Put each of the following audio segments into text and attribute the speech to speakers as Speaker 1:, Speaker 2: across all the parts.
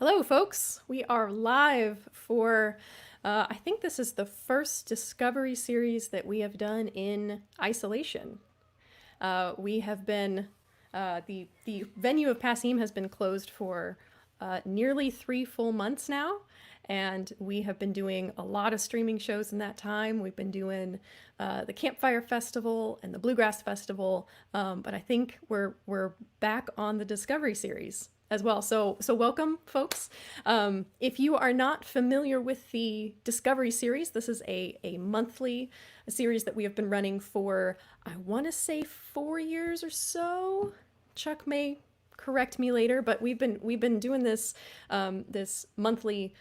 Speaker 1: Hello, folks. We are live for, I think this is the first Discovery series that we have done in isolation. We have been, the venue of Passim has been closed for nearly 3 full months now. And we have been doing a lot of streaming shows in that time. We've been doing the Campfire Festival and the Bluegrass Festival, but I think we're back on the Discovery series as well. So welcome, folks. If you are not familiar with the Discovery series, this is a monthly series that we have been running for, I want to say, 4 years or so. Chuck may correct me later, but we've been doing this monthly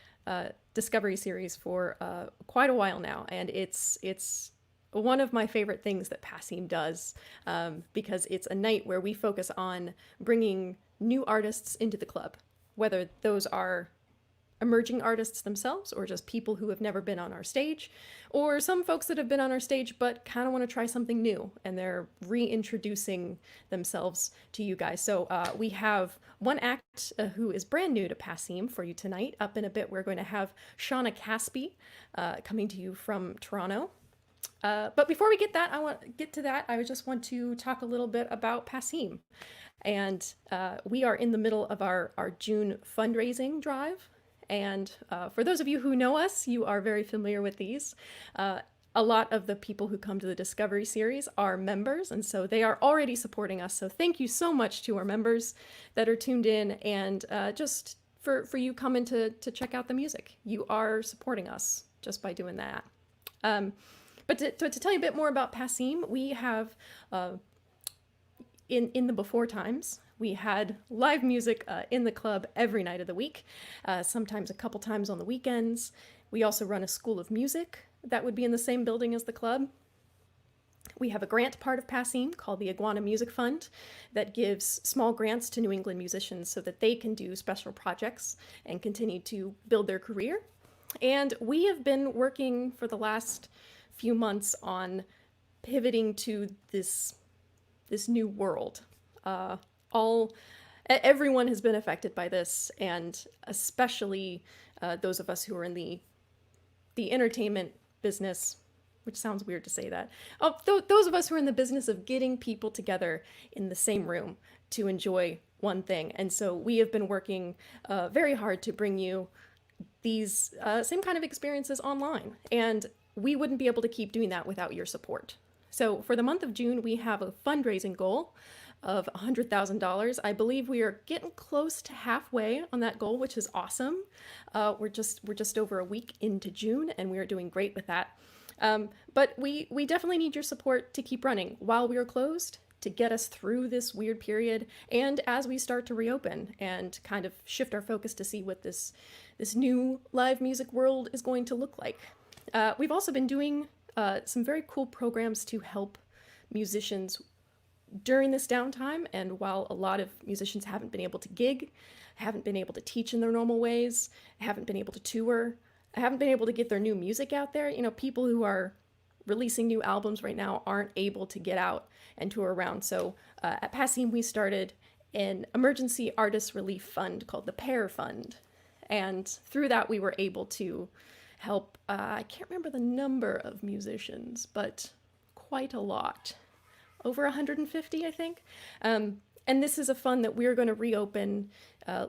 Speaker 1: Discovery series for quite a while now, and it's one of my favorite things that Passim does, because it's a night where we focus on bringing new artists into the club, whether those are emerging artists themselves or just people who have never been on our stage, or some folks that have been on our stage but kind of want to try something new and they're reintroducing themselves to you guys. So we have one act who is brand new to Passim for you tonight. Up in a bit, we're going to have Shawna Caspi coming to you from Toronto. But before we get to that, I just want to talk a little bit about Passim. And we are in the middle of our June fundraising drive. And for those of you who know us, you are very familiar with these. A lot of the people who come to the Discovery series are members, and so they are already supporting us. So thank you so much to our members that are tuned in, and just for you coming to check out the music. You are supporting us just by doing that. But to tell you a bit more about Passim, we have, in the before times, we had live music in the club every night of the week, sometimes a couple times on the weekends. We also run a school of music that would be in the same building as the club. We have a grant part of Passim called the Iguana Music Fund that gives small grants to New England musicians so that they can do special projects and continue to build their career. And we have been working for the last few months on pivoting to this new world. Everyone has been affected by this, and especially those of us who are in the entertainment business, which sounds weird to say that. Those of us who are in the business of getting people together in the same room to enjoy one thing. And so we have been working very hard to bring you these same kind of experiences online. And we wouldn't be able to keep doing that without your support. So for the month of June, we have a fundraising goal of $100,000. I believe we are getting close to halfway on that goal, which is awesome. We're just over a week into June, and we are doing great with that. But we definitely need your support to keep running while we are closed, to get us through this weird period, and as we start to reopen and kind of shift our focus to see what this new live music world is going to look like. We've also been doing some very cool programs to help musicians during this downtime, and while a lot of musicians haven't been able to gig, haven't been able to teach in their normal ways, haven't been able to tour, haven't been able to get their new music out there, people who are releasing new albums right now aren't able to get out and tour around. So at Passim, we started an emergency artist relief fund called the Pair Fund, and through that we were able to help, I can't remember the number of musicians, but quite a lot. Over 150, I think. And this is a fund that we're going to reopen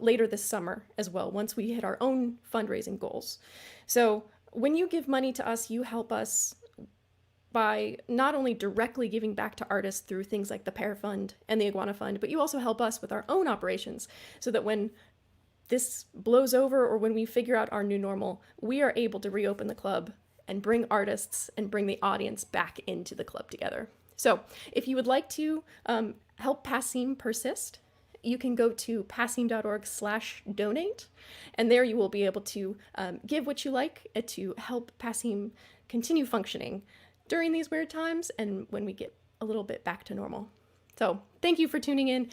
Speaker 1: later this summer as well, once we hit our own fundraising goals. So when you give money to us, you help us by not only directly giving back to artists through things like the Pair Fund and the Iguana Fund, but you also help us with our own operations so that when this blows over or when we figure out our new normal, we are able to reopen the club and bring artists and bring the audience back into the club together. So if you would like to help Passim persist, you can go to passim.org/donate, and there you will be able to give what you like to help Passim continue functioning during these weird times and when we get a little bit back to normal. So thank you for tuning in.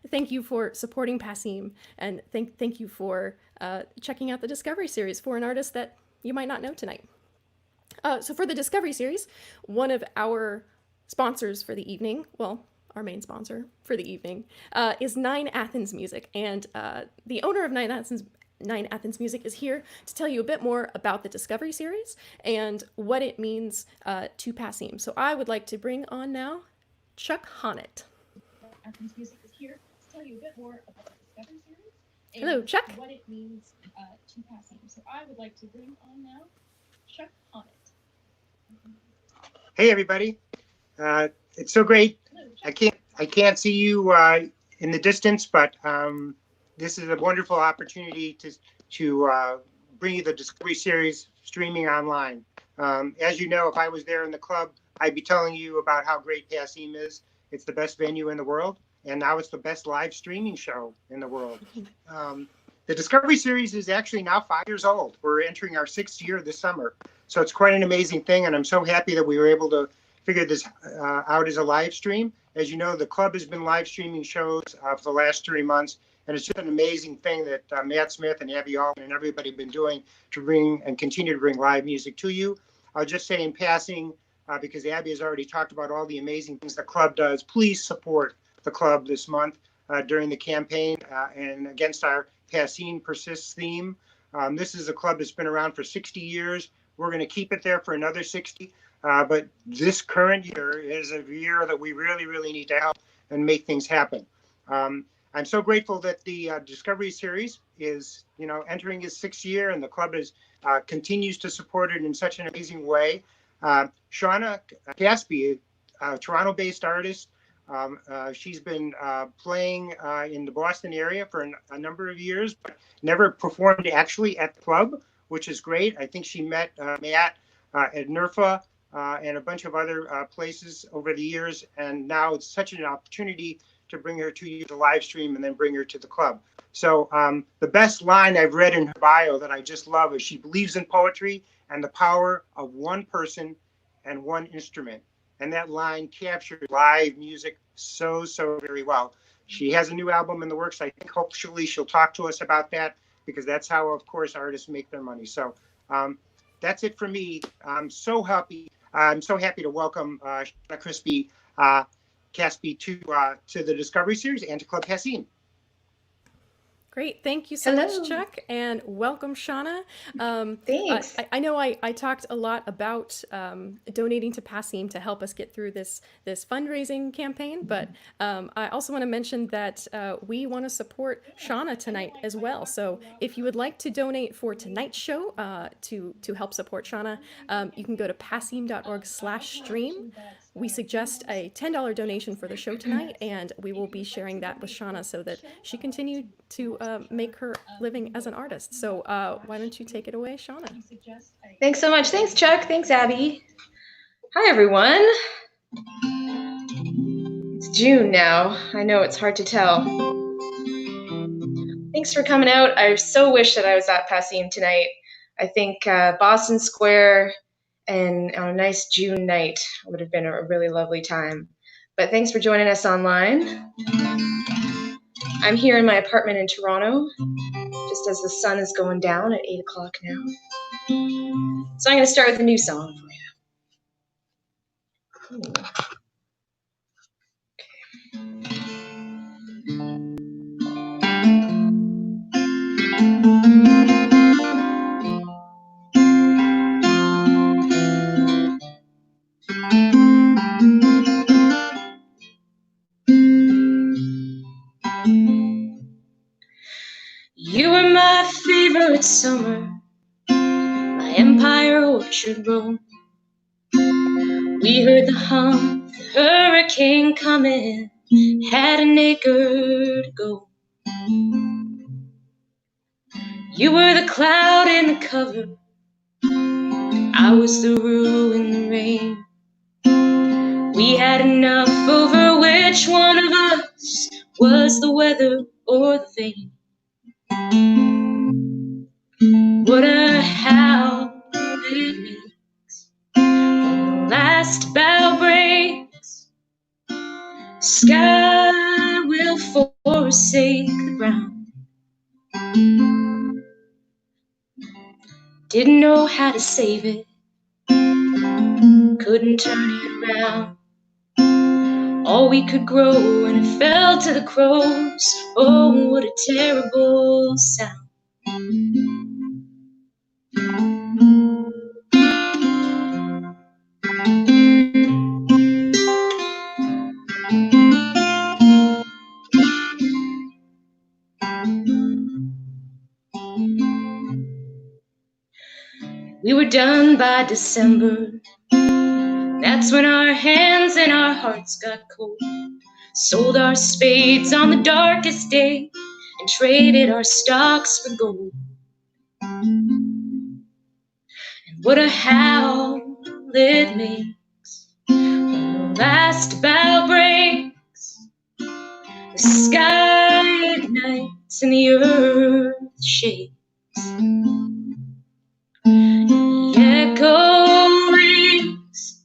Speaker 1: Thank you for supporting Passim, and thank you for checking out the Discovery series for an artist that you might not know tonight. So for the Discovery series, one of our sponsors for the evening, well, our main sponsor for the evening, is Nine Athens Music. And the owner of Nine Athens 9 Athens Music is here to tell you a bit more about the Discovery Series and what it means to Passim. So I would like to bring on now Chuck Honnett. Athens Music is here to tell you a bit more about the Discovery Series. Hello, Chuck. What it means to Passim. So I would like to bring on now Chuck Honnett.
Speaker 2: Hey everybody, it's so great. I can't see you in the distance, but this is a wonderful opportunity to bring you the Discovery Series streaming online. As you know, if I was there in the club, I'd be telling you about how great Passim is. It's the best venue in the world, and now it's the best live streaming show in the world. The Discovery Series is actually now 5 years old. We're entering our 6th year this summer. So it's quite an amazing thing, and I'm so happy that we were able to figure this out as a live stream. As you know, the club has been live streaming shows for the last 3 months, and it's just an amazing thing that Matt Smith and Abby Alton and everybody have been doing to bring and continue to bring live music to you. I'll just say in passing, because Abby has already talked about all the amazing things the club does, please support the club this month during the campaign and against our Passim Persists theme. This is a club that's been around for 60 years. We're going to keep it there for another 60. But this current year is a year that we really, really need to help and make things happen. I'm so grateful that the Discovery Series is, entering its 6th year, and the club continues to support it in such an amazing way. Shawna Caspi, a Toronto-based artist, she's been playing in the Boston area for a number of years, but never performed actually at the club, which is great. I think she met Matt at NERFA and a bunch of other places over the years, and now it's such an opportunity to bring her to you to live stream and then bring her to the club. So the best line I've read in her bio that I just love is she believes in poetry and the power of one person and one instrument. And that line captures live music so very well. She has a new album in the works. I think hopefully she'll talk to us about that, because that's how, of course, artists make their money. So that's it for me. I'm so happy to welcome Shawna Caspi to the Discovery Series and to Club Passim.
Speaker 1: Great. Thank you so much, Chuck, and welcome, Shawna.
Speaker 3: Thanks.
Speaker 1: I know I talked a lot about donating to Passim to help us get through this fundraising campaign, but I also want to mention that we want to support Shawna tonight as well. So if you would like to donate for tonight's show to help support Shawna, you can go to passim.org/stream. We suggest a $10 donation for the show tonight, and we will be sharing that with Shawna so that she continued to make her living as an artist. So why don't you take it away, Shawna?
Speaker 3: Thanks so much. Thanks, Chuck. Thanks, Abby. Hi, everyone. It's June now. I know it's hard to tell. Thanks for coming out. I so wish that I was at Passim tonight. I think Boston Square and on a nice June night would have been a really lovely time. But thanks for joining us online. I'm here in my apartment in Toronto, just as the sun is going down at 8 o'clock now. So I'm going to start with a new song for you. You were my favorite summer, my Empire Orchard room. We heard the hum of the hurricane coming, had an acre to go. You were the cloud in the cover, I was the rue in the rain. We had enough over which one of us was the weather or the vain. What a howl it makes when the last bough breaks. Sky will forsake the ground. Didn't know how to save it, couldn't turn it around. All we could grow and it fell to the crows. Oh, what a terrible sound. We were done by December. That's when our hands and our hearts got cold. Sold our spades on the darkest day and traded our stocks for gold. And what a howl it makes when the last bough breaks. The sky ignites and the earth shakes. The echo rings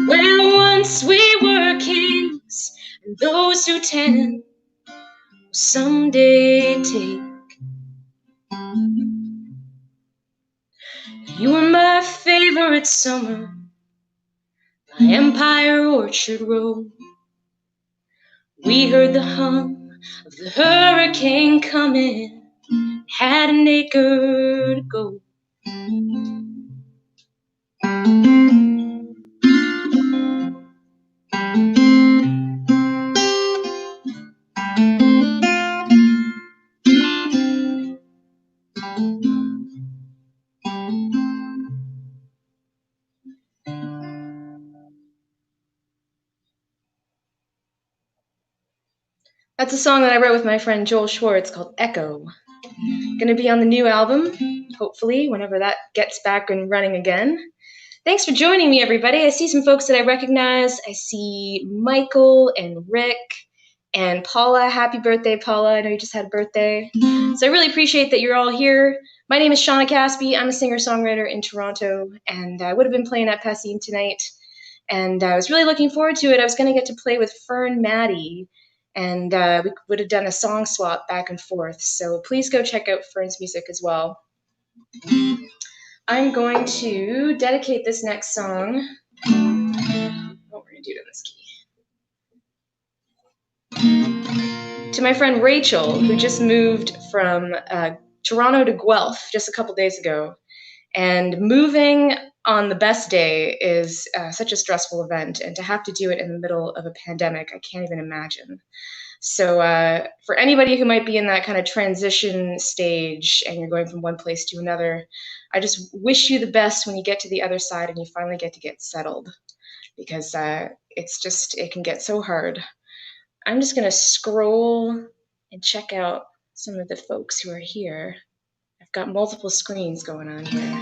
Speaker 3: where once we were kings, and those who tend will someday take. You were my favorite summer, my Empire Orchard Road. We heard the hum of the hurricane coming, had an acre to go. That's a song that I wrote with my friend Joel Schwartz called Echo. Gonna be on the new album, hopefully, whenever that gets back and running again. Thanks for joining me, everybody. I see some folks that I recognize. I see Michael and Rick and Paula. Happy birthday, Paula. I know you just had a birthday. So I really appreciate that you're all here. My name is Shawna Caspi. I'm a singer-songwriter in Toronto, and I would have been playing at Passim tonight. And I was really looking forward to it. I was going to get to play with Fern Maddie, and we would have done a song swap back and forth. So please go check out Fern's music as well. I'm going to dedicate this next song. What we're going to do it in this key. To my friend Rachel, who just moved from Toronto to Guelph just a couple days ago. And moving on the best day is such a stressful event, and to have to do it in the middle of a pandemic, I can't even imagine. So for anybody who might be in that kind of transition stage and you're going from one place to another, I just wish you the best when you get to the other side and you finally get to get settled, because it can get so hard. I'm just going to scroll and check out some of the folks who are here. I've got multiple screens going on here.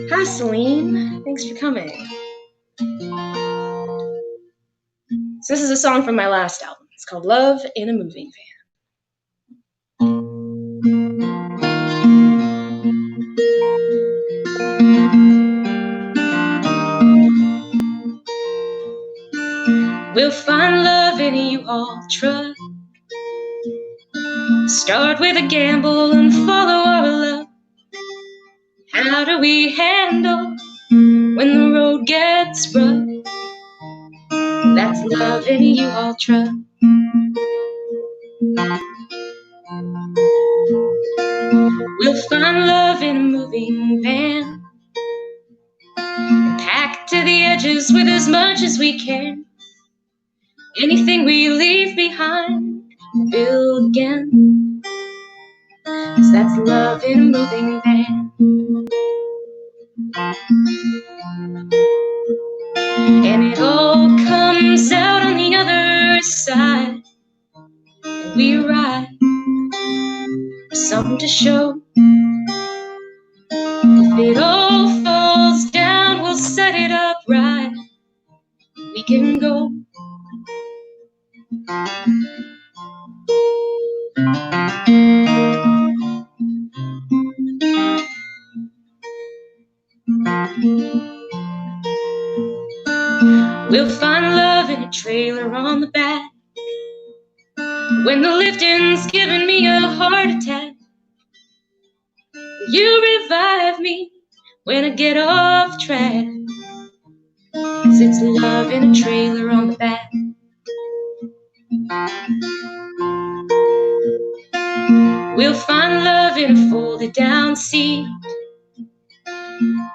Speaker 3: Hi, Celine. Thanks for coming. So this is a song from my last album. It's called Love in a Moving Van. We'll find love in a U-Haul truck. Start with a gamble and follow our love. How do we handle when the road gets rough? That's love in a U-Haul truck. We'll find love in a moving van, packed to the edges with as much as we can. Anything we leave behind, build again. 'Cause that's love in a moving van. And it all comes out on the other side. And we ride for something to show. If it all falls down, we'll set it up right. We can go. We'll find love in a trailer on the back. When the lifting's giving me a heart attack, you revive me when I get off track. 'Cause it's love in a trailer on the back. We'll find love in a folded down seat.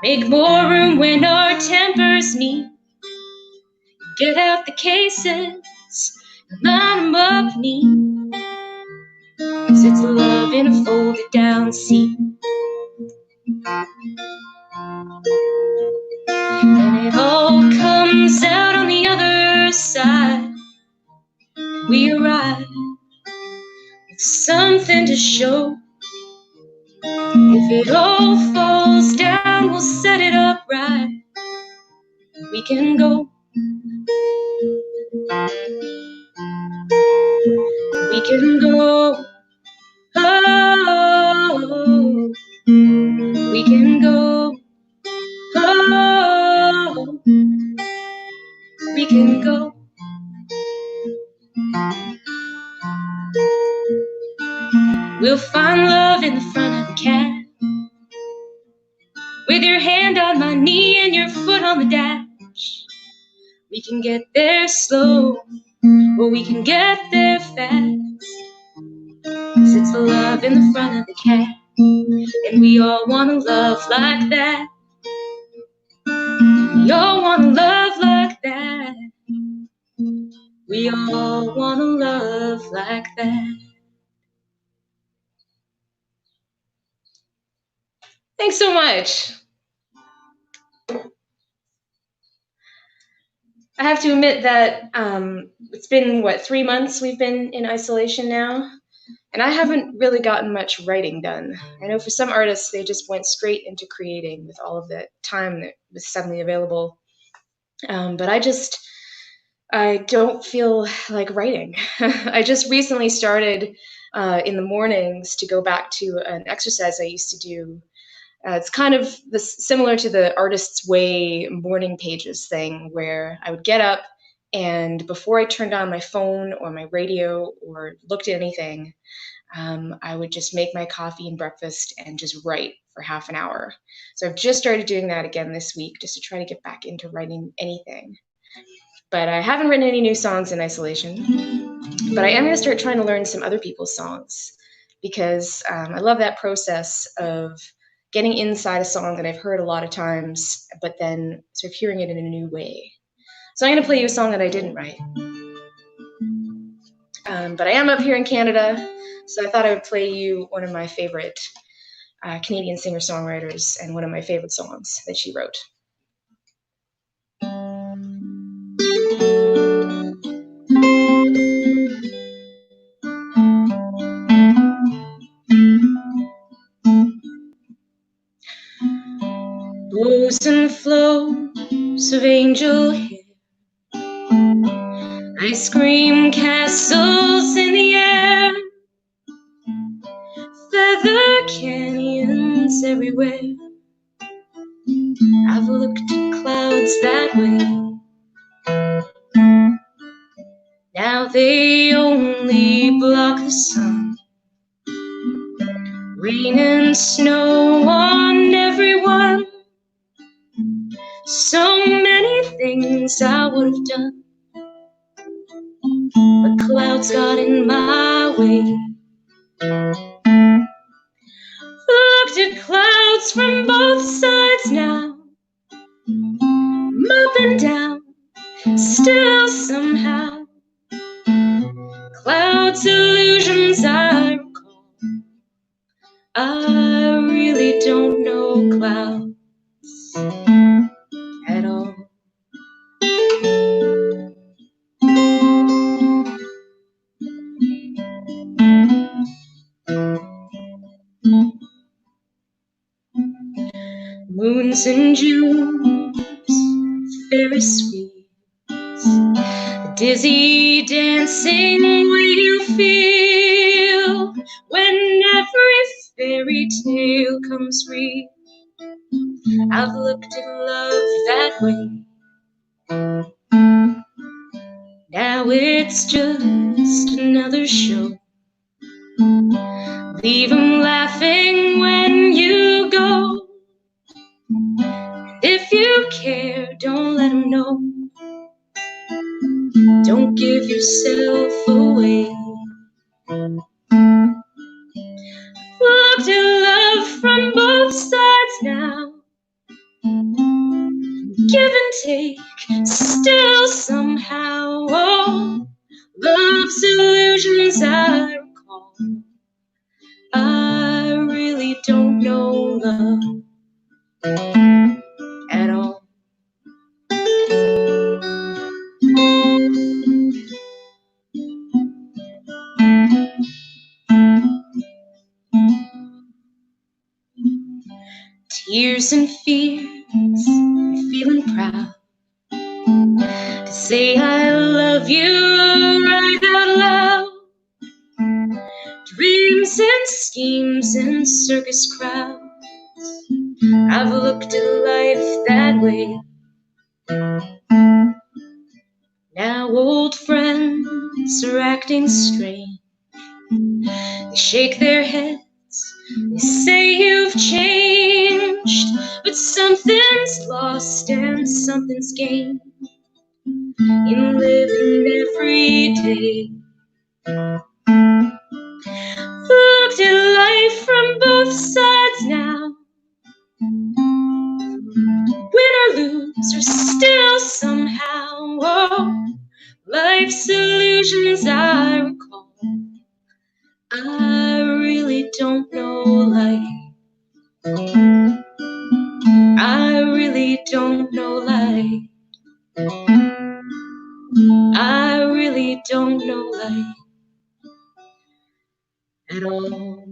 Speaker 3: Make more room when our tempers meet. Get out the cases, line 'em up neat. 'Cause it's love in a folded down seat. And it all comes out on the other side. We arrive with something to show. If it all falls down, we'll set it up right. We can go. We can go. Oh, we can go. Oh, we can go. We'll find love in the front of the cab, with your hand on my knee and your foot on the dash. We can get there slow, or we can get there fast. 'Cause it's the love in the front of the cab, and we all wanna love like that. We all wanna love like that. We all wanna love like that. Thanks so much. I have to admit that it's been, 3 months we've been in isolation now, and I haven't really gotten much writing done. I know for some artists, they just went straight into creating with all of the time that was suddenly available. But I don't feel like writing. I just recently started in the mornings to go back to an exercise I used to do. It's kind of similar to the Artist's Way morning pages thing, where I would get up and before I turned on my phone or my radio or looked at anything, I would just make my coffee and breakfast and just write for half an hour. So I've just started doing that again this week, just to try to get back into writing anything. But I haven't written any new songs in isolation. But I am going to start trying to learn some other people's songs, because I love that process of getting inside a song that I've heard a lot of times, but then sort of hearing it in a new way. So I'm going to play you a song that I didn't write. But I am up here in Canada, so I thought I would play you one of my favorite Canadian singer-songwriters and one of my favorite songs that she wrote. Blows and flows of angel hair, ice cream castles in the air, feather canyons everywhere. I've looked at clouds that way. Now they only block the sun. Rain and snow on everyone. So many things I would have done, but clouds got in my way. Looked at clouds from both sides now, up and down, still somehow. Clouds, illusions I recall. I really don't know clouds at all. Moons and Junes, Ferris wheels, the dizzy dancing way you feel when every fairy tale comes real. I've looked at love that way. Now it's just another show. Leave 'em laughing when you go. If you care, don't let 'em know. Don't give yourself away. take. Still somehow, oh, love's illusions I recall. I really don't know love at all. Tears and fears, feeling proud to say I love you right out loud. Dreams and schemes and circus crowds, I've looked at life that way. Now old friends are acting strange. They shake their heads, they say you've changed, but something's lost and something's gained in living every day. Looked at life from both sides now. Win or lose, or still somehow, oh, life's illusions I recall. I really don't know life. I really don't know life. I really don't know life at all.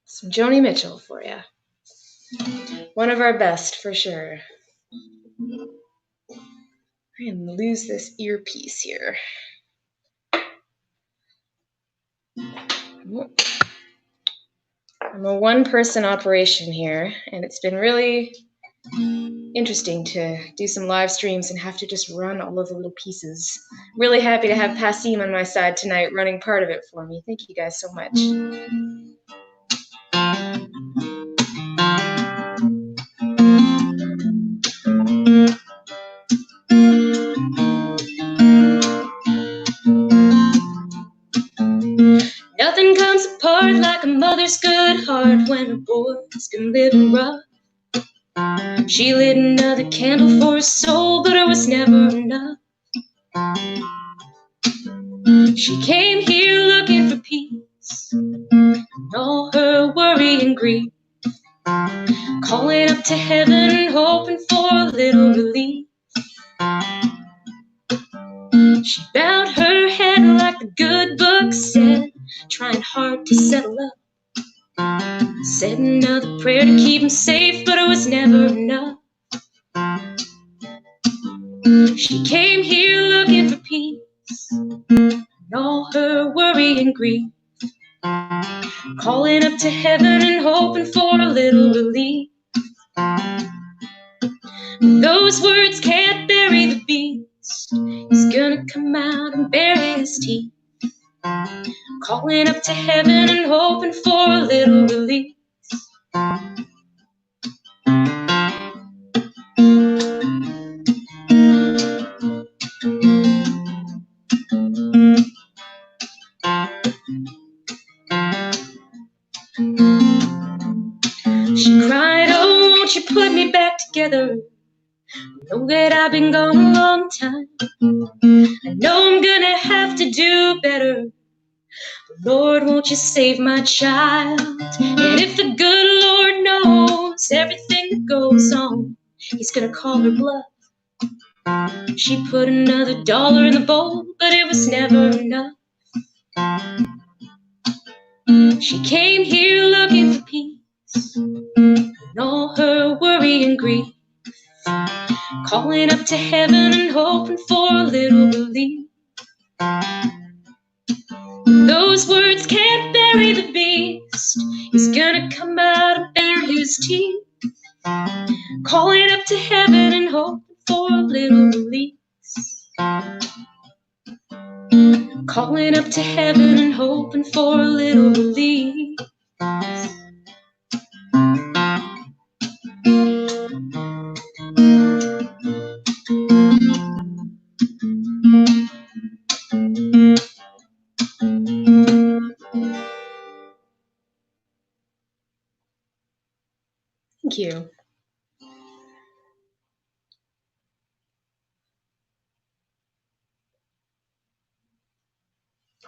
Speaker 3: Some Joni Mitchell for you. One of our best, for sure. I'm gonna lose this earpiece here. I'm a one-person operation here, and it's been really interesting to do some live streams and have to just run all of the little pieces. Really happy to have Passim on my side tonight running part of it for me. Thank you guys so much. Nothing comes apart like a mother's good heart when her boy's been living rough. She lit another candle for his soul, but it was never enough. She came here looking for peace, and all her worry and grief, calling up to heaven, hoping for a little relief. She bowed her head like the good book said, trying hard to settle up. Said another prayer to keep him safe, but it was never enough. She came here looking for peace, and all her worry and grief, calling up to heaven and hoping for a little relief. Those words can't bury the beast. He's gonna come out and bury his teeth, calling up to heaven and hoping for a little relief. She cried, oh, won't you put me back together? I know that I've been gone a long time. I know I'm gonna have to do better. But Lord, won't you save my child? And if the good Lord knows everything that goes on, he's gonna call her bluff. She put another dollar in the bowl, but it was never enough. She came here looking for peace, and all her worry and grief, calling up to heaven and hoping for a little relief. Those words can't bury the beast. He's gonna come out and bare his teeth, calling up to heaven and hoping for a little release. Calling up to heaven and hoping for a little relief. Thank you.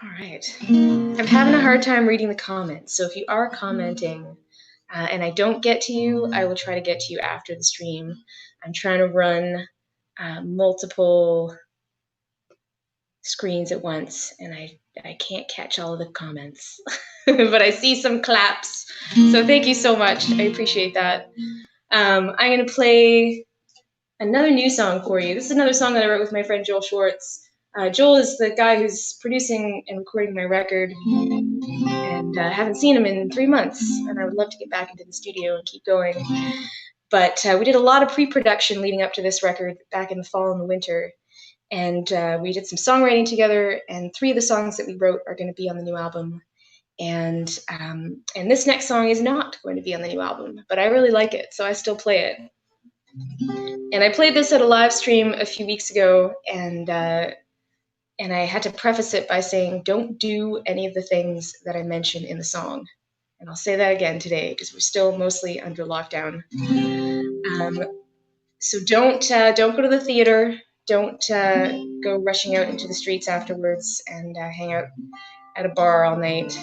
Speaker 3: All right. I'm having a hard time reading the comments, so if you are commenting and I don't get to you, I will try to get to you after the stream. I'm trying to run multiple screens at once, and I can't catch all of the comments. But I see some claps, so thank you so much. I appreciate that. I'm going to play another new song for you. This is another song that I wrote with my friend Joel Schwartz. Joel is the guy who's producing and recording my record, and I haven't seen him in 3 months, and I would love to get back into the studio and keep going. But we did a lot of pre-production leading up to this record back in the fall and the winter, and we did some songwriting together, and 3 of the songs that we wrote are going to be on the new album. And this next song is not going to be on the new album, but I really like it, so I still play it. And I played this at a live stream a few weeks ago, and I had to preface it by saying, don't do any of the things that I mention in the song. And I'll say that again today, because we're still mostly under lockdown. So don't go to the theater. Don't go rushing out into the streets afterwards and hang out at a bar all night.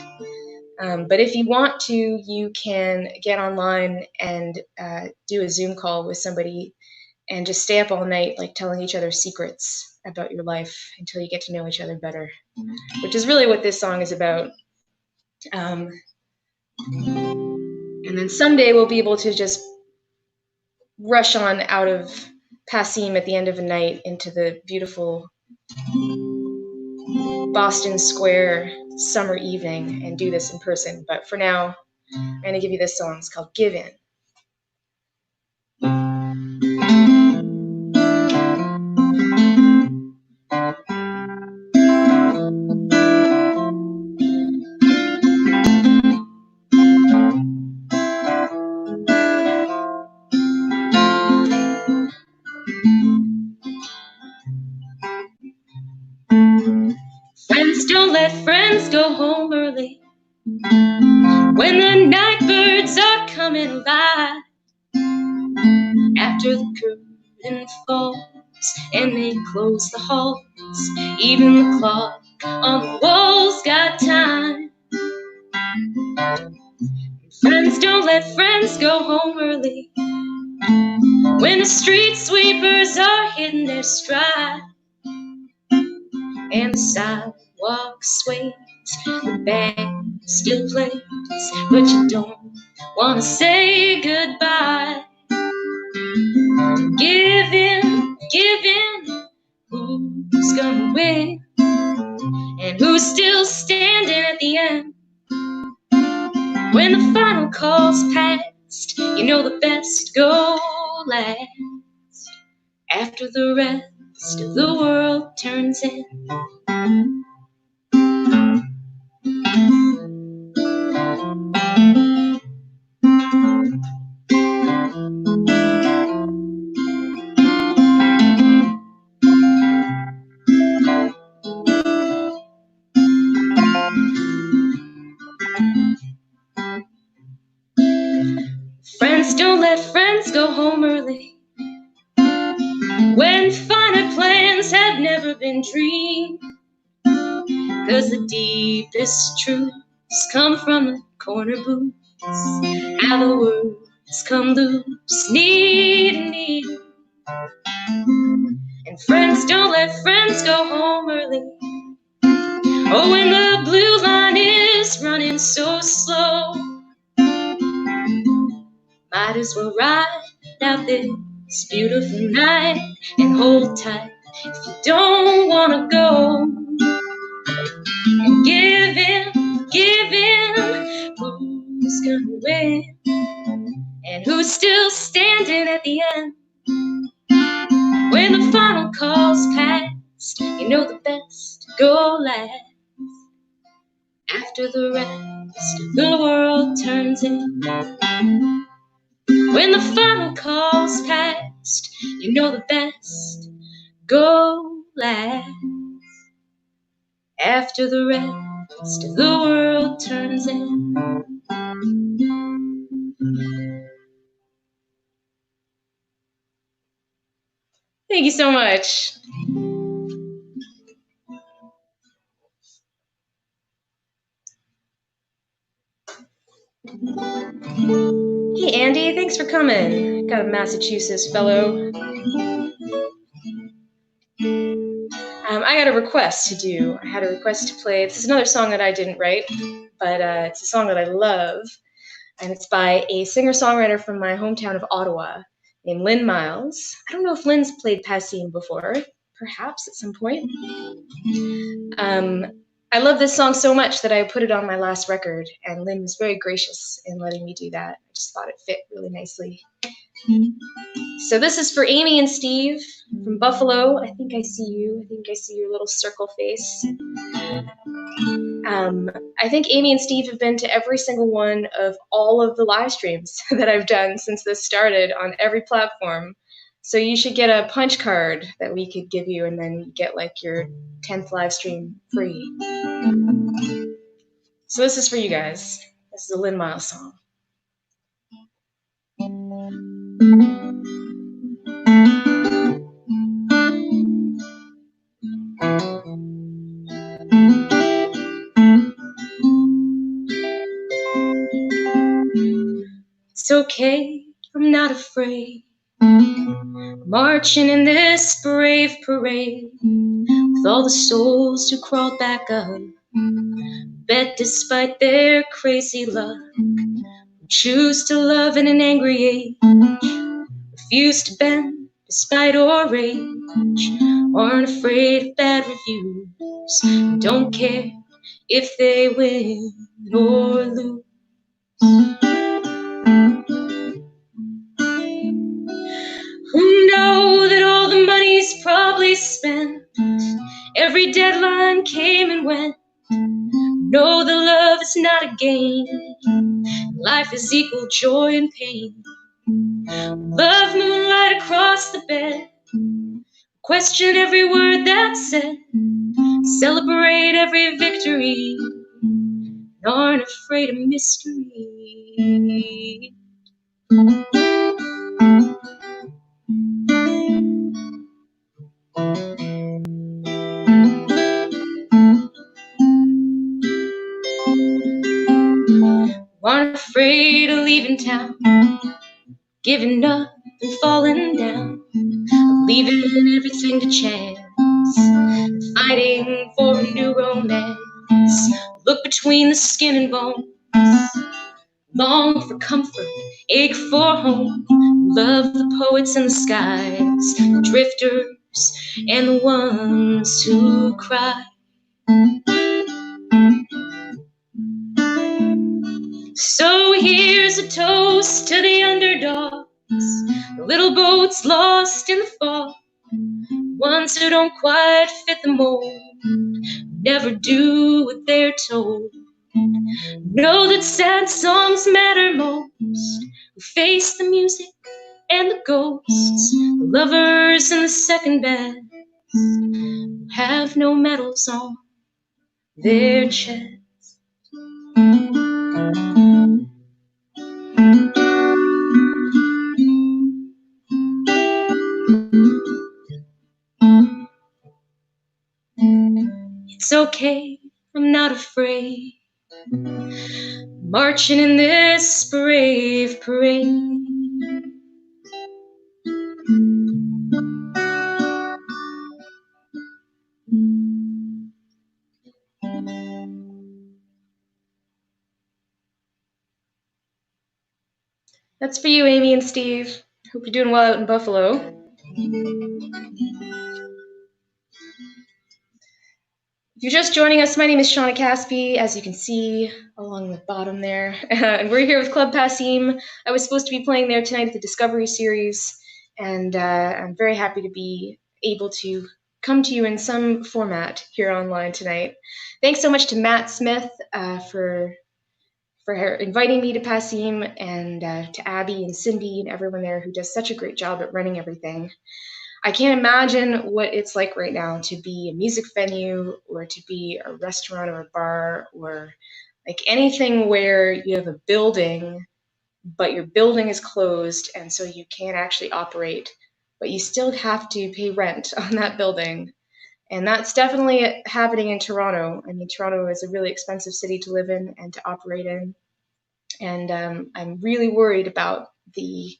Speaker 3: But if you want to, you can get online and do a Zoom call with somebody and just stay up all night, like telling each other secrets about your life until you get to know each other better, which is really what this song is about. And then someday we'll be able to just rush on out of Passim at the end of the night into the beautiful Boston Square summer evening and do this in person. But for now, I'm going to give you this song. It's called Give In. Friends, don't let friends go home early when the night birds are coming by. After the curtain falls and they close the halls, even the clock on the wall's got time. Friends, don't let friends go home early when the street sweepers are hitting their stride and the sidewalk sways, the band still plays, but you don't want to say goodbye. Give in, who's gonna win? And who's still standing at the end? When the final call's passed, you know the best go last. After the rest of the world turns in. Friends, don't let friends go home early when finer plans have never been dreamed. 'Cause the deepest truths come from the corner booths. How the words come loose, need. And friends, don't let friends go home early. Oh, when the blue line is running so slow, might as well ride out this beautiful night and hold tight if you don't wanna go. And give in, who's gonna win? And who's still standing at the end? When the final call's passed, you know the best go last. After the rest of the world turns in. When the final call's passed, you know the best go last. After the rest of the world turns in. Thank you so much. Hey, Andy, thanks for coming. Got a Massachusetts fellow. I got a request to do. I had a request to play. This is another song that I didn't write, but it's a song that I love, and it's by a singer-songwriter from my hometown of Ottawa named Lynn Miles. I don't know if Lynn's played Passim before, perhaps at some point. I love this song so much that I put it on my last record, and Lynn was very gracious in letting me do that. I just thought it fit really nicely. So this is for Amy and Steve from Buffalo. I think I see you. I think I see your little circle face. I think Amy and Steve have been to every single one of all of the live streams that I've done since this started on every platform. So you should get a punch card that we could give you, and then you get like your 10th live stream free. So this is for you guys. This is a Lynn Miles song. It's okay, I'm not afraid. Marching in this brave parade with all the souls who crawled back up. Bet despite their crazy luck, choose to love in an angry age, refuse to bend despite or rage, aren't afraid of bad reviews, don't care if they win or lose. Who know that all the money's probably spent, every deadline came and went. Know that love is not a game, life is equal joy and pain. Love moonlight across the bed, question every word that's said, celebrate every victory, aren't afraid of mystery. Aren't afraid of leaving town, giving up and falling down, leaving everything to chance, fighting for a new romance. Look between the skin and bones, long for comfort, ache for home. Love the poets and the skies, the drifters and the ones who cry. So here's a toast to the underdogs, the little boats lost in the fog, ones who don't quite fit the mold, never do what they're told. Know that sad songs matter most, who face the music and the ghosts, the lovers in the second best, who have no medals on their chest. It's okay, I'm not afraid, marching in this brave parade. That's for you, Amy and Steve. Hope you're doing well out in Buffalo. If you're just joining us, my name is Shawna Caspi, as you can see along the bottom there. And we're here with Club Passim. I was supposed to be playing there tonight at the Discovery Series, and I'm very happy to be able to come to you in some format here online tonight. Thanks so much to Matt Smith for inviting me to Passim, and to Abby and Cindy and everyone there who does such a great job at running everything. I can't imagine what it's like right now to be a music venue or to be a restaurant or a bar or like anything where you have a building, but your building is closed and so you can't actually operate but you still have to pay rent on that building. And that's definitely happening in Toronto. I mean, Toronto is a really expensive city to live in and to operate in. And I'm really worried about the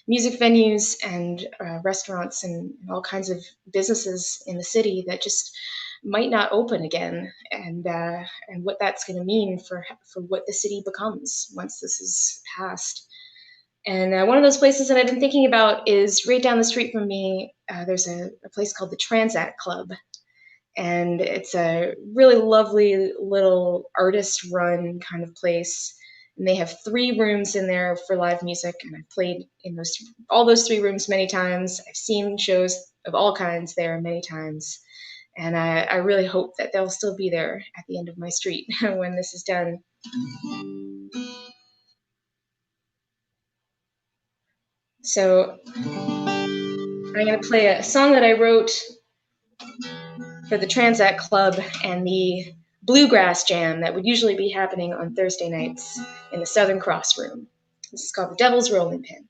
Speaker 3: music venues and restaurants and all kinds of businesses in the city that just might not open again, and what that's going to mean for what the city becomes once this is passed. And one of those places that I've been thinking about is right down the street from me. There's a place called the Transat Club, and it's a really lovely little artist-run kind of place. And they have 3 rooms in there for live music, and I've played in all those 3 rooms many times. I've seen shows of all kinds there many times, and I really hope that they'll still be there at the end of my street when this is done. So I'm going to play a song that I wrote for the Transat Club and the Bluegrass Jam that would usually be happening on Thursday nights in the Southern Cross Room. This is called The Devil's Rolling Pin.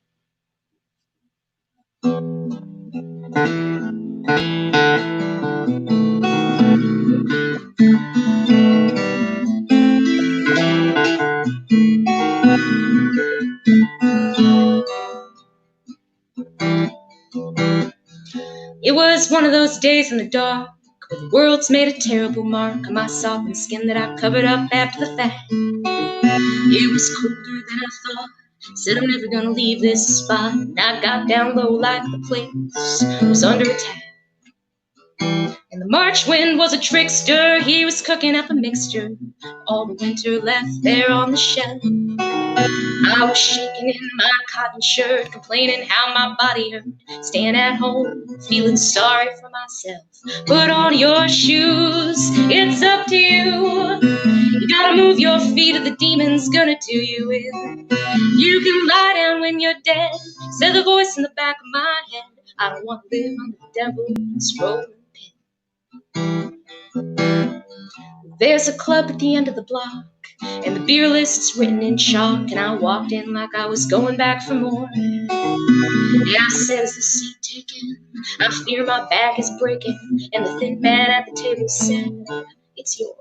Speaker 3: It was one of those days in the dark where the world's made a terrible mark on my softened skin that I covered up after the fact. It was colder than I thought. Said I'm never gonna leave this spot. And I got down low like the place was under attack. And the March wind was a trickster. He was cooking up a mixture, all the winter left there on the shelf. I was shaking in my cotton shirt, complaining how my body hurt, staying at home, feeling sorry for myself. Put on your shoes, it's up to you. You gotta move your feet or the demon's gonna do you in. You can lie down when you're dead, said the voice in the back of my head. I don't want to live on the devil's rolling pin. There's a club at the end of the block, and the beer list's written in chalk, and I walked in like I was going back for more. Yeah, I said, is the seat taken? I fear my back is breaking, and the thin man at the table said, it's yours.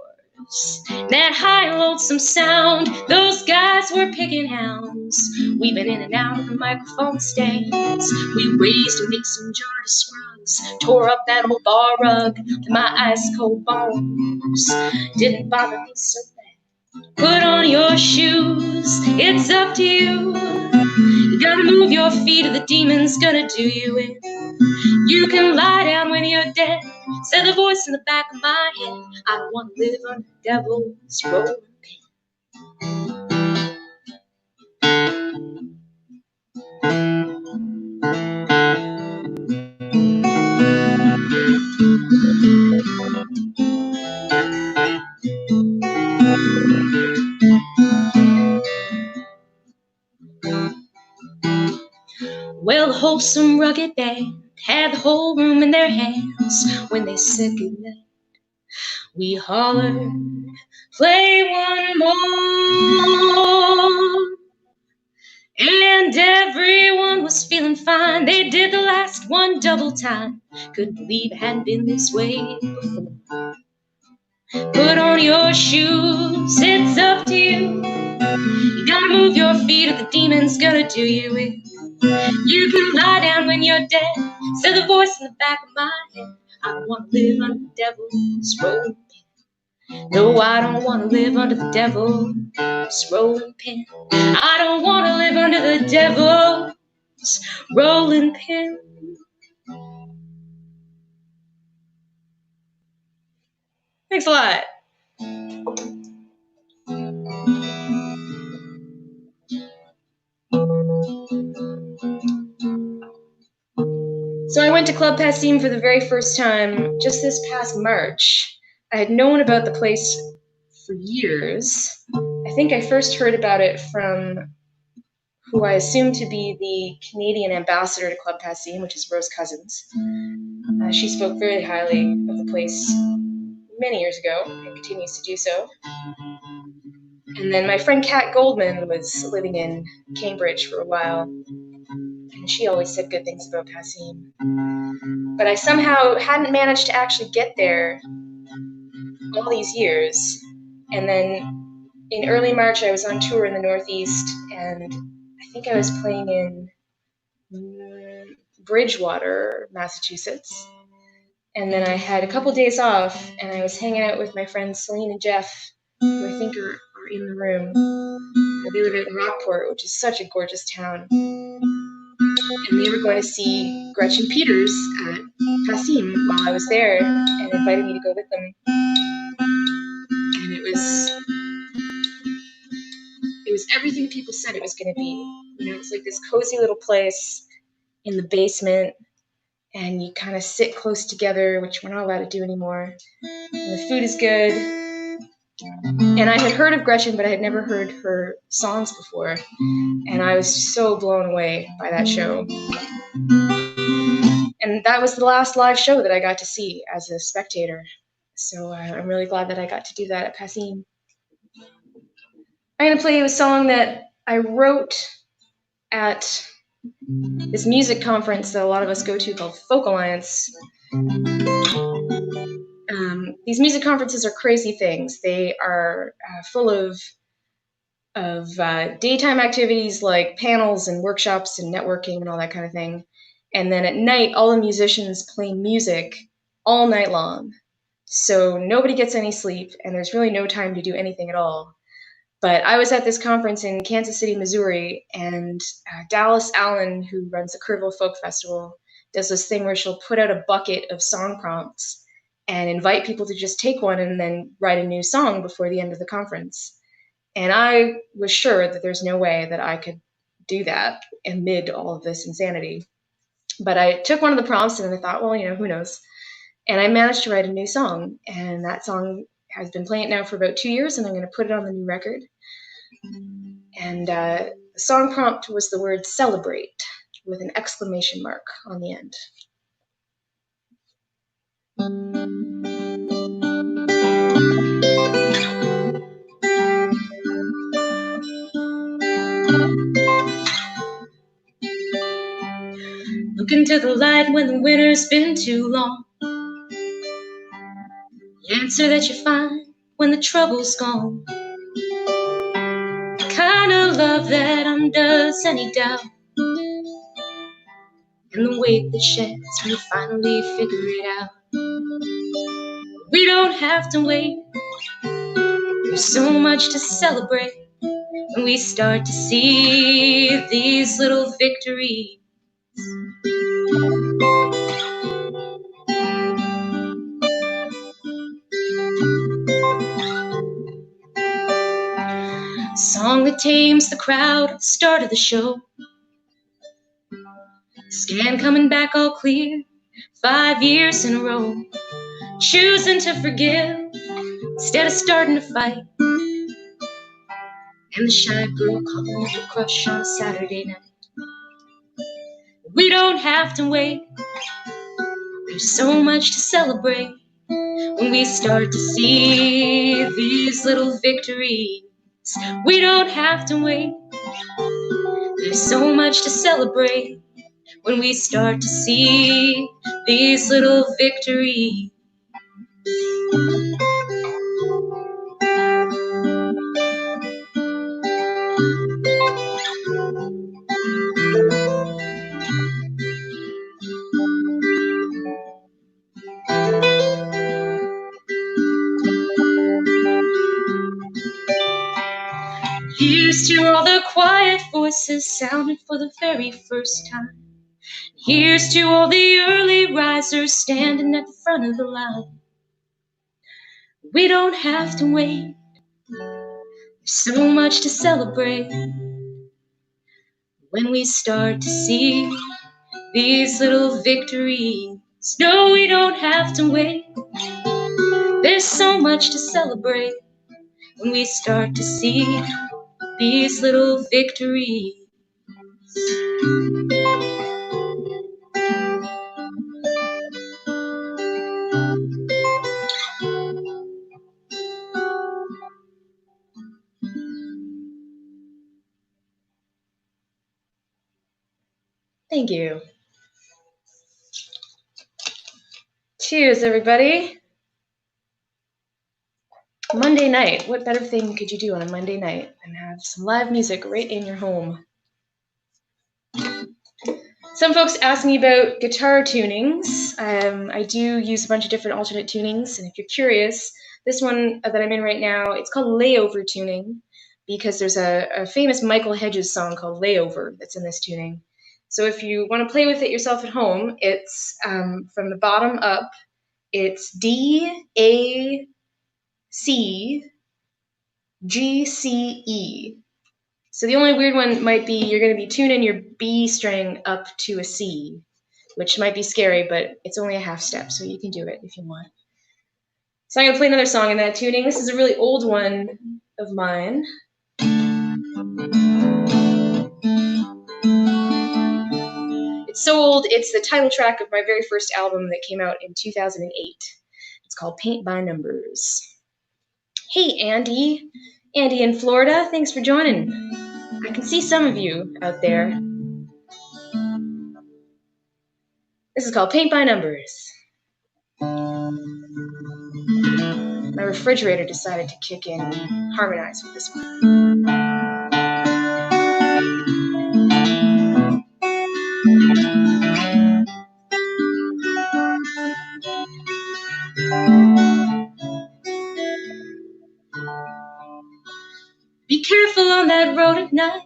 Speaker 3: That high lonesome sound, those guys were picking hounds, weaving in and out of the microphone stands. We raised a mason jar to scrubs, tore up that old bar rug to my ice cold bones. Didn't bother me so bad. Put on your shoes, it's up to you. You gotta move your feet or the demon's gonna do you in. You can lie down when you're dead, said the voice in the back of my head. I don't want to live under the devil's rolling pin. Well, the wholesome rugged band had the whole room in their hands when they said goodnight. We hollered, play one more. And everyone was feeling fine. They did the last one double time. Couldn't believe it hadn't been this way before. Put on your shoes, it's up to you. You gotta move your feet or the demon's gonna do you in. You can lie down when you're dead, said the voice in the back of my head. I don't want to live under the devil's rolling pin. No, I don't want to live under the devil's rolling pin. I don't want to live under the devil's rolling pin. Thanks a lot. So I went to Club Passim for the very first time just this past March. I had known about the place for years. I think I first heard about it from who I assume to be the Canadian ambassador to Club Passim, which is Rose Cousins. She spoke very highly of the place many years ago and continues to do so. And then my friend Kat Goldman was living in Cambridge for a while. And and she always said good things about Passim. But I somehow hadn't managed to actually get there all these years. And then in early March, I was on tour in the Northeast, and I think I was playing in Bridgewater, Massachusetts. And then I had a couple days off, and I was hanging out with my friends Celine and Jeff, who I think are in the room. They live out in Rockport, which is such a gorgeous town. And they were going to see Gretchen Peters at Passim while I was there, and invited me to go with them. And it was everything people said it was going to be. You know, it's like this cozy little place in the basement, and you kind of sit close together, which we're not allowed to do anymore. And the food is good. And I had heard of Gretchen, but I had never heard her songs before. And I was so blown away by that show. And that was the last live show that I got to see as a spectator. So I'm really glad that I got to do that at Passim. I'm going to play you a song that I wrote at this music conference that a lot of us go to called Folk Alliance. These music conferences are crazy things. They are full of daytime activities like panels and workshops and networking and all that kind of thing. And then at night, all the musicians play music all night long. So nobody gets any sleep, and there's really no time to do anything at all. But I was at this conference in Kansas City, Missouri, and Dallas Allen, who runs the Kerrville Folk Festival, does this thing where she'll put out a bucket of song prompts and invite people to just take one and then write a new song before the end of the conference. And I was sure that there's no way that I could do that amid all of this insanity. But I took one of the prompts and I thought, well, you know, who knows? And I managed to write a new song. And that song has been playing now for about 2 years, and I'm going to put it on the new record. And the song prompt was the word celebrate with an exclamation mark on the end. Look into the light when the winter's been too long. The answer that you find when the trouble's gone. The kind of love that undoes any doubt. And the weight that sheds when you finally figure it out. We don't have to wait. There's so much to celebrate when we start to see these little victories. Song that tames the crowd at the start of the show. Scan coming back all clear, 5 years in a row. Choosing to forgive instead of starting to fight. And the shy girl calling up a crush on a Saturday night. We don't have to wait. There's so much to celebrate when we start to see these little victories. We don't have to wait. There's so much to celebrate when we start to see these little victories. Here's to all the quiet voices sounding for the very first time. Here's to all the early risers standing at the front of the line. We don't have to wait. There's so much to celebrate when we start to see these little victories. No, we don't have to wait. There's so much to celebrate when we start to see these little victories. Thank you. Cheers, everybody. Monday night. What better thing could you do on a Monday night than have some live music right in your home? Some folks ask me about guitar tunings. I do use a bunch of different alternate tunings, and if you're curious, this one that I'm in right now, it's called Layover tuning, because there's a famous Michael Hedges song called Layover that's in this tuning. So if you want to play with it yourself at home, it's from the bottom up. It's D, A, C, G, C, E. So the only weird one might be you're going to be tuning your B string up to a C, which might be scary, but it's only a half step, so you can do it if you want. So I'm going to play another song in that tuning. This is a really old one of mine. It's so old, it's the title track of my very first album that came out in 2008. It's called Paint by Numbers. Hey, Andy. Andy in Florida, thanks for joining. I can see some of you out there. This is called Paint by Numbers. My refrigerator decided to kick in and harmonize with this one. Be careful on that road at night.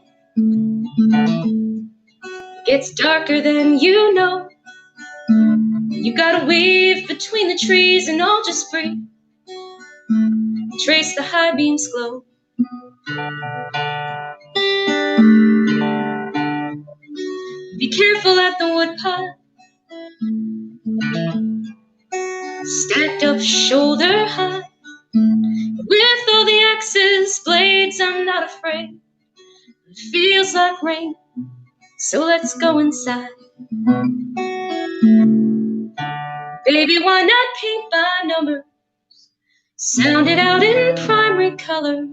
Speaker 3: It gets darker than you know. You gotta weave between the trees and I'll just breathe. Trace the high beam's glow. Be careful at the woodpile. Stacked up shoulder high. With all the axes, blades, I'm not afraid. It feels like rain, so let's go inside. Baby, why not paint by number? Sound it out in primary colors.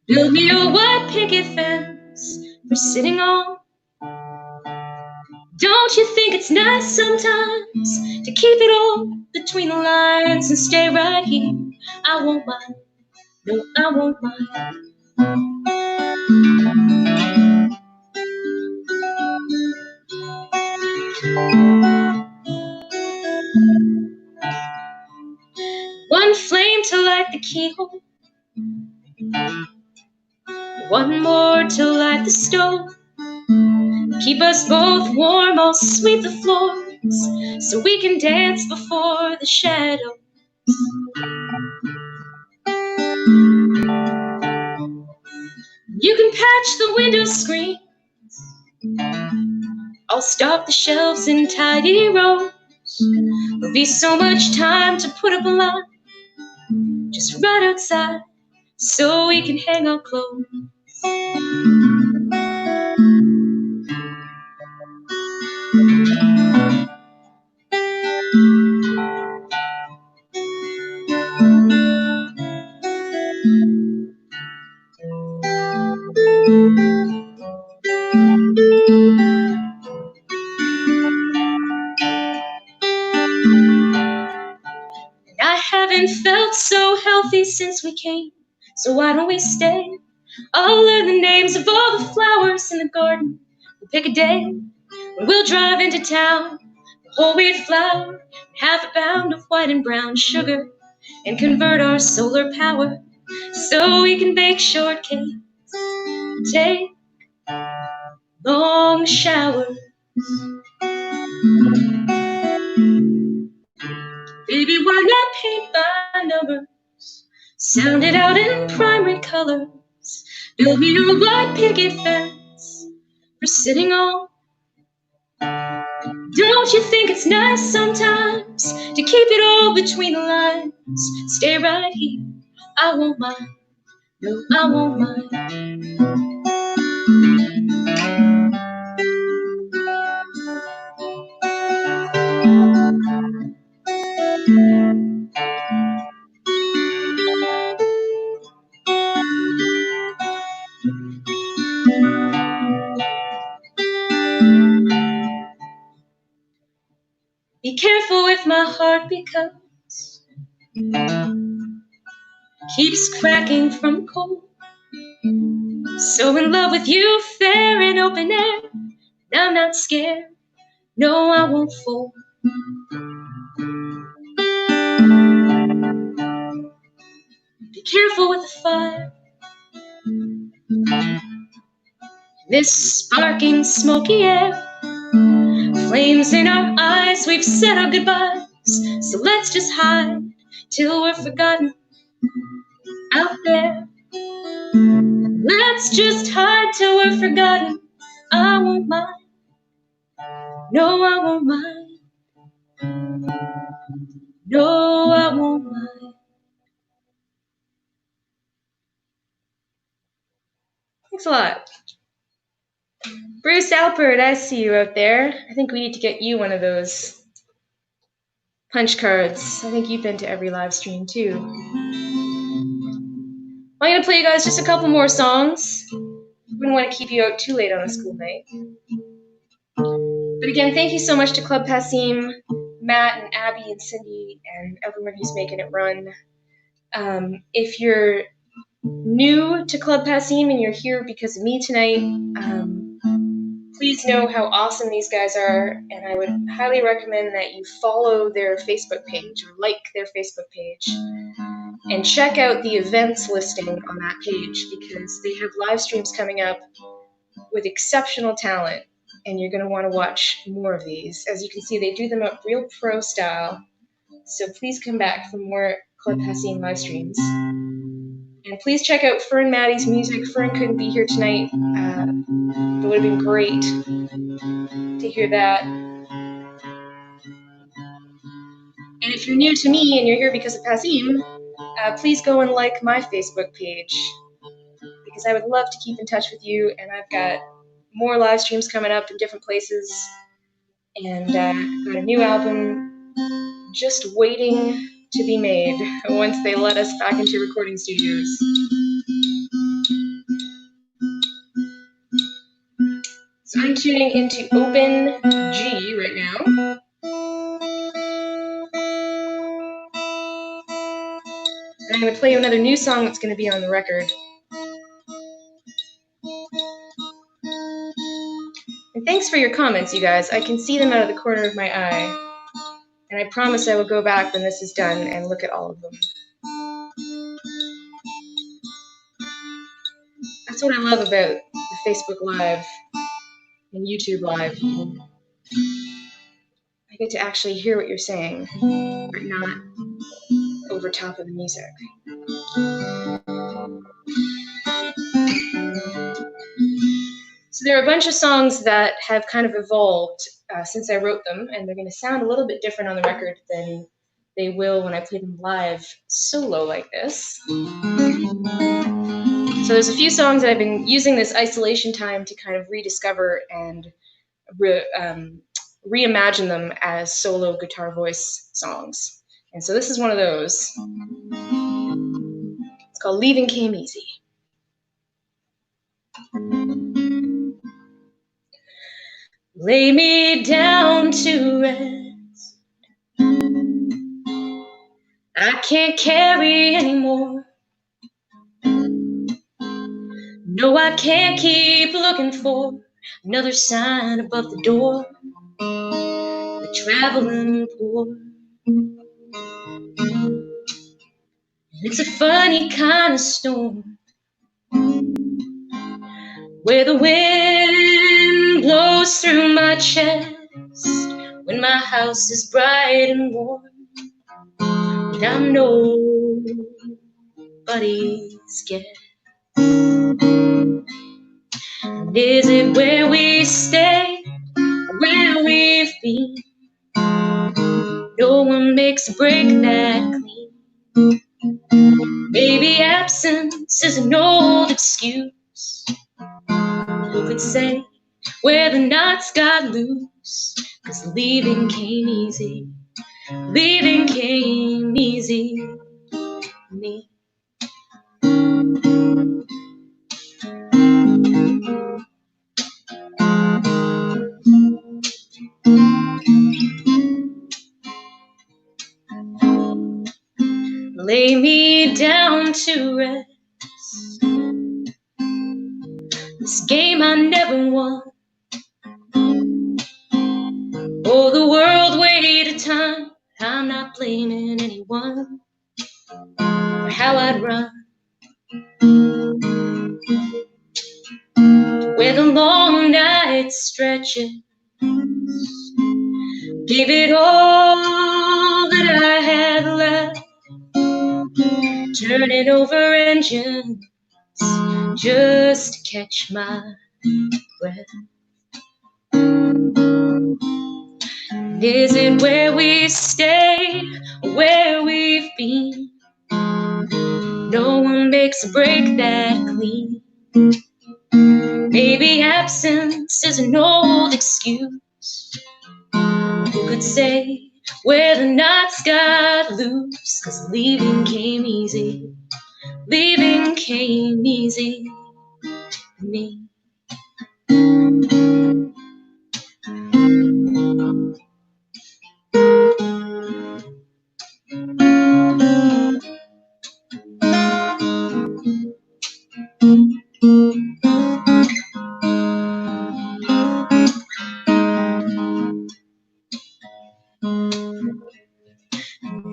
Speaker 3: Build me a white picket fence for sitting on. Don't you think it's nice sometimes to keep it all between the lines and stay right here? I won't mind, no, I won't mind. One flame to light the keyhole, one more to light the stove. Keep us both warm, I'll sweep the floors so we can dance before the shadow. You can patch the window screen. I'll stock the shelves in tidy rows. There'll be so much time to put up a line just right outside so we can hang our clothes. I haven't felt so healthy since we came, so why don't we stay? I'll learn the names of all the flowers in the garden. We'll pick a day when we'll drive into town. A whole wheat flour, half a pound of white and brown sugar, and convert our solar power so we can bake shortcake, take long showers. Baby, why not paint by numbers? Sound it out in primary colors. Build me a white picket fence for sitting on. Don't you think it's nice sometimes to keep it all between the lines? Stay right here, I won't mind. No, I won't mind. breath my heart becomes, keeps cracking from cold. So in love with you, fair and open air. I'm not scared, no, I won't fold. Be careful with the fire, this sparking smoky air. Flames in our eyes, we've said our goodbyes. So let's just hide till we're forgotten out there. Let's just hide till we're forgotten. I won't mind, no, I won't mind. No, I won't mind. Thanks a lot. Bruce Alpert, I see you out there. I think we need to get you one of those punch cards. I think you've been to every live stream too. I'm going to play you guys just a couple more songs. Wouldn't want to keep you out too late on a school night. But again, thank you so much to Club Passim, Matt and Abby and Cindy and everyone who's making it run. If you're new to Club Passim and you're here because of me tonight, please know how awesome these guys are, and I would highly recommend that you follow their Facebook page or like their Facebook page and check out the events listing on that page because they have live streams coming up with exceptional talent, and you're going to want to watch more of these. As you can see, they do them up real pro style, so please come back for more Club Passim live streams. And please check out Fern Maddie's music. Fern couldn't be here tonight. It would have been great to hear that. And if you're new to me and you're here because of Passim, please go and like my Facebook page because I would love to keep in touch with you, and I've got more live streams coming up in different places, and got a new album just waiting to be made once they let us back into recording studios. So I'm tuning into open G right now. And I'm going to play you another new song that's going to be on the record. And thanks for your comments, you guys. I can see them out of the corner of my eye. And I promise I will go back when this is done and look at all of them. That's what I love about the Facebook Live and YouTube Live. I get to actually hear what you're saying, but not over top of the music. So there are a bunch of songs that have kind of evolved since I wrote them, and they're going to sound a little bit different on the record than they will when I play them live solo like this. So there's a few songs that I've been using this isolation time to kind of rediscover and reimagine them as solo guitar voice songs. And so this is one of those. It's called Leaving Came Easy. Lay me down to rest. I can't carry anymore. No, I can't keep looking for another sign above the door. The traveling poor. It's a funny kind of storm where the wind blows through my chest when my house is bright and warm. And I'm nobody's guest. And is it where we stay, where we've been? No one makes a break that clean. Maybe absence is an old excuse. Who could say where the knots got loose? 'Cause leaving came easy. Leaving came easy for me. lay me down to rest. This game I never won. Oh, the world waited time. I'm not blaming anyone for how I'd run. Where the long night stretches, gave it all that I had left, turning over engines just to catch my breath. And is it where we stay, or where we've been? No one makes a break that clean. Maybe absence is an old excuse. Who could say where the nights got loose? 'Cause leaving came easy. Leaving came easy for me.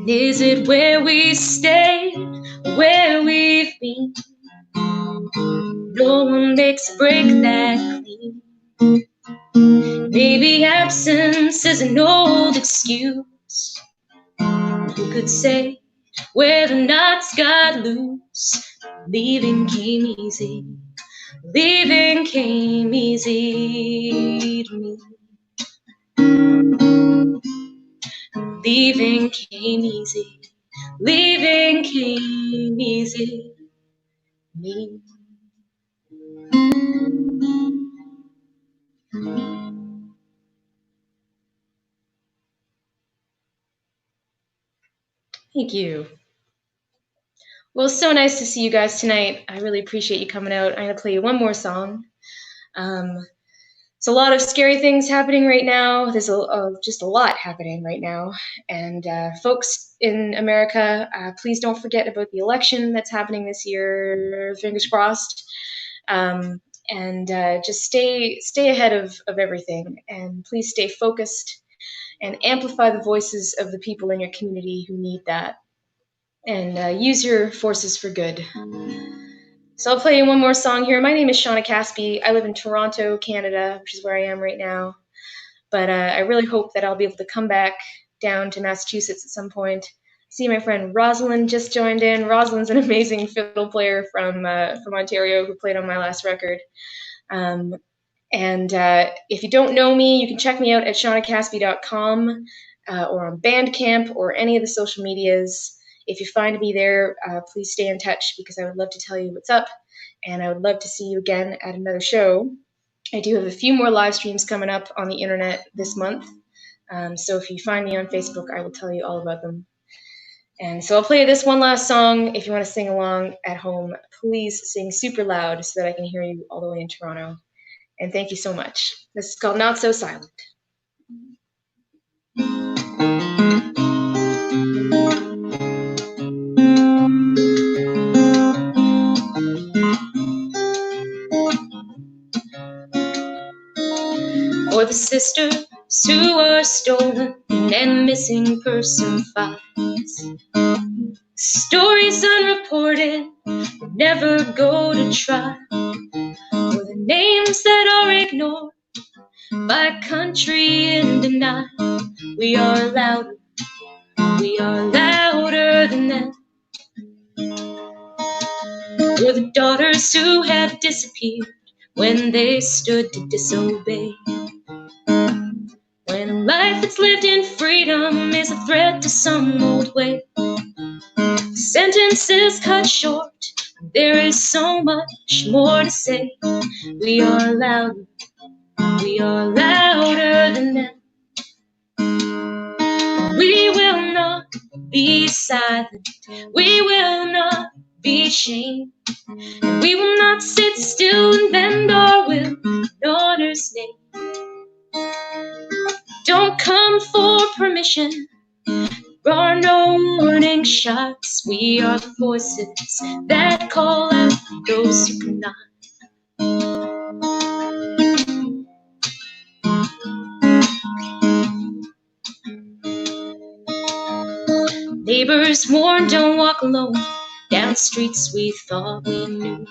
Speaker 3: Is it where we stay, where we've been? No one makes a break that clean. Maybe absence is an old excuse. Who could say where the knots got loose? Leaving came easy. Leaving came easy to me. Leaving came easy. Leaving came easy to me. Thank you. Well, it's so nice to see you guys tonight. I really appreciate you coming out. I'm going to play you one more song. It's a lot of scary things happening right now. There's just a lot happening right now. And folks in America, please don't forget about the election that's happening this year. Fingers crossed. And just stay ahead of everything. And please stay focused and amplify the voices of the people in your community who need that. And use your forces for good. So I'll play you one more song here. My name is Shawna Caspi. I live in Toronto, Canada, which is where I am right now. But I really hope that I'll be able to come back down to Massachusetts at some point. See, my friend Rosalind just joined in. Rosalind's an amazing fiddle player from Ontario who played on my last record. If you don't know me, you can check me out at shawnacaspi.com or on Bandcamp or any of the social medias. If you find me there, please stay in touch because I would love to tell you what's up, and I would love to see you again at another show. I do have a few more live streams coming up on the internet this month, so if you find me on Facebook, I will tell you all about them. And so I'll play this one last song. If you want to sing along at home, please sing super loud so that I can hear you all the way in Toronto. And thank you so much. This is called Not So Silent. For the sisters who are stolen and missing person files. Stories unreported never go to trial. For the names that are ignored by country in denial. We are louder than them. For the daughters who have disappeared when they stood to disobey. When a life that's lived in freedom is a threat to some old way. Sentences cut short, there is so much more to say. We are louder than them. We will not be silent, we will not be shamed. And we will not sit still and bend our will in honor's name. Don't come for permission. There are no warning shots. We are the voices that call out those who cannot. Neighbors warn, don't walk alone down streets we thought we knew.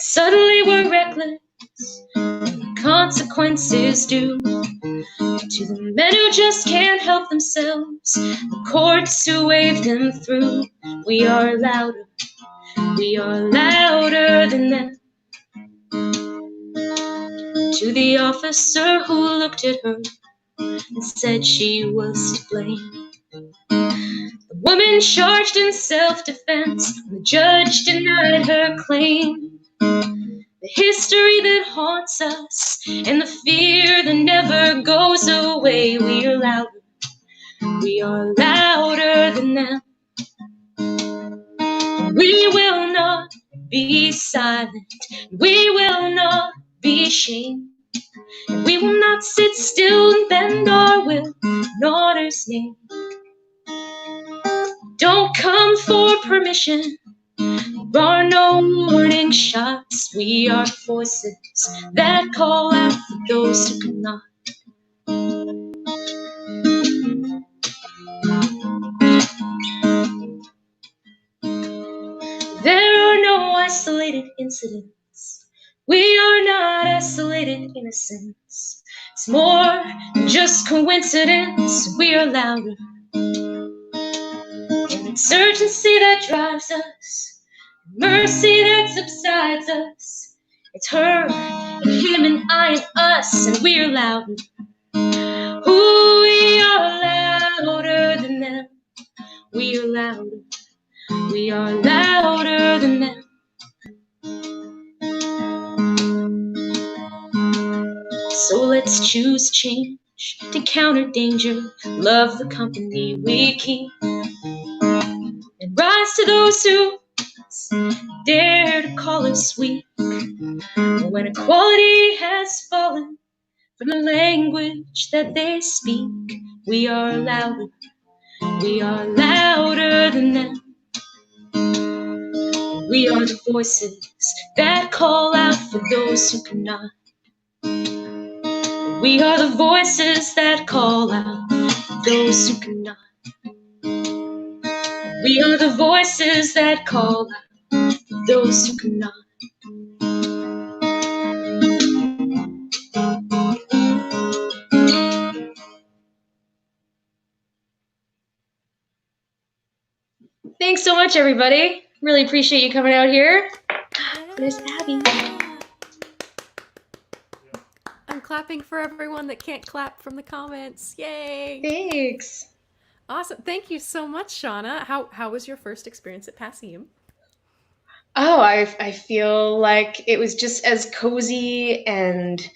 Speaker 3: Suddenly we're reckless, consequences due to the men who just can't help themselves, the courts who wave them through. We are louder than them. To the officer who looked at her and said she was to blame, the woman charged in self-defense, the judge denied her claim. The history that haunts us and the fear that never goes away. We are louder than them. We will not be silent. We will not be shamed. We will not sit still and bend our will in order's name. Don't come for permission. There are no warning shots. We are voices that call out for those who cannot. There are no isolated incidents. We are not isolated innocents. It's more than just coincidence. We are louder. An insurgency that drives us, mercy that subsides us. It's her and him and I and us, and we are louder. Ooh, we are louder than them. We are louder. We are louder than them. So let's choose change to counter danger, love the company we keep, and rise to those who dare to call us weak. When equality has fallen from the language that they speak, we are louder than them. We are the voices that call out for those who cannot. We are the voices that call out for those who cannot. We are the voices that call out for those who cannot. Thanks so much, everybody. Really appreciate you coming out here. There's Abby.
Speaker 1: I'm clapping for everyone that can't clap from the comments. Yay!
Speaker 3: Thanks.
Speaker 1: Awesome. Thank you so much, Shawna. How was your first experience at Passim?
Speaker 3: Oh, I feel like it was just as cozy and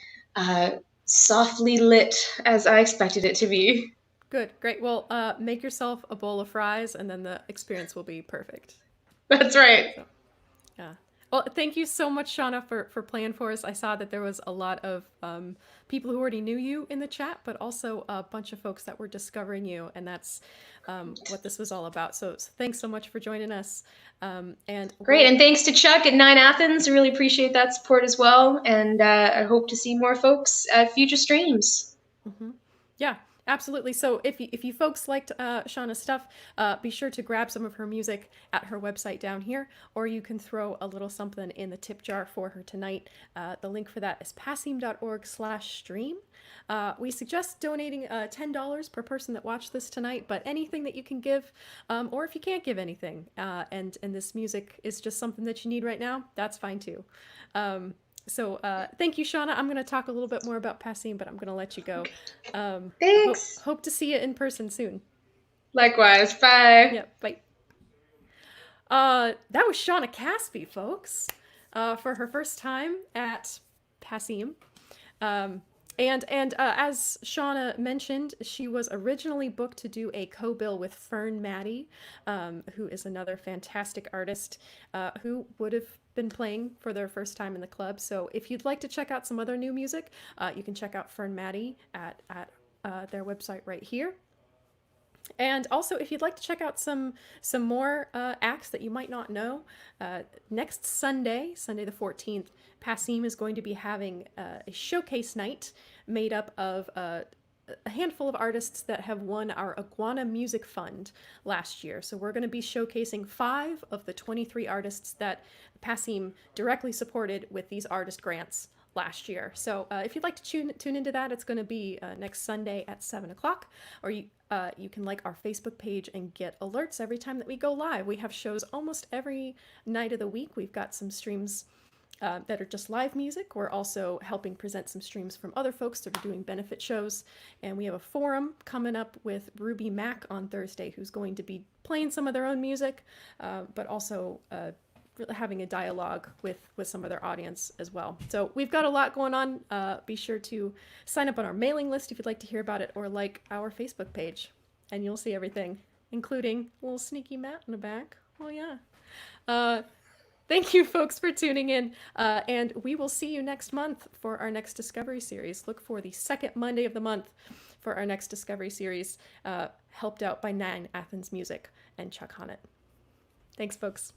Speaker 3: softly lit as I expected it to be.
Speaker 1: Good, great. Well, make yourself a bowl of fries, and then the experience will be perfect.
Speaker 3: That's right.
Speaker 1: So, yeah. Well, thank you so much, Shawna, for playing for us. I saw that there was a lot of people who already knew you in the chat, but also a bunch of folks that were discovering you, and that's what this was all about. So thanks so much for joining us. And
Speaker 3: great, and thanks to Chuck at 9 Athens. I really appreciate that support as well, and I hope to see more folks at future streams.
Speaker 1: Mm-hmm. Yeah. Absolutely. So if you folks liked Shawna's stuff, be sure to grab some of her music at her website down here, or you can throw a little something in the tip jar for her tonight. The link for that is passim.org/stream. We suggest donating $10 per person that watched this tonight, but anything that you can give, or if you can't give anything, and this music is just something that you need right now, that's fine too. So thank you, Shawna. I'm going to talk a little bit more about Passim, but I'm going to let you go.
Speaker 3: Thanks.
Speaker 1: Hope to see you in person soon.
Speaker 3: Likewise. Bye.
Speaker 1: Yeah, bye. That was Shawna Caspi, folks, for her first time at Passim. And as Shawna mentioned, she was originally booked to do a co-bill with Fern Maddie, who is another fantastic artist who would have been playing for their first time in the club. So if you'd like to check out some other new music, you can check out Fern Maddie at their website right here. And also, if you'd like to check out some more acts that you might not know, next Sunday, Sunday the 14th, Passim is going to be having a showcase night made up of a handful of artists that have won our Iguana Music Fund last year. So we're going to be showcasing 5 of the 23 artists that Passim directly supported with these artist grants last year. So if you'd like to tune into that, it's going to be next Sunday at 7 o'clock, or you can like our Facebook page and get alerts every time that we go live. We have shows almost every night of the week. We've got some streams that are just live music. We're also helping present some streams from other folks that are doing benefit shows. And we have a forum coming up with Ruby Mack on Thursday, who's going to be playing some of their own music, but also having a dialogue with some of their audience as well. So we've got a lot going on. Be sure to sign up on our mailing list if you'd like to hear about it, or like our Facebook page, and you'll see everything, including a little sneaky Matt in the back. Oh yeah. Thank you, folks, for tuning in, and we will see you next month for our next Discovery series. Look for the second Monday of the month for our next Discovery series, helped out by Nine Athens Music and Chuck Honnett. Thanks, folks.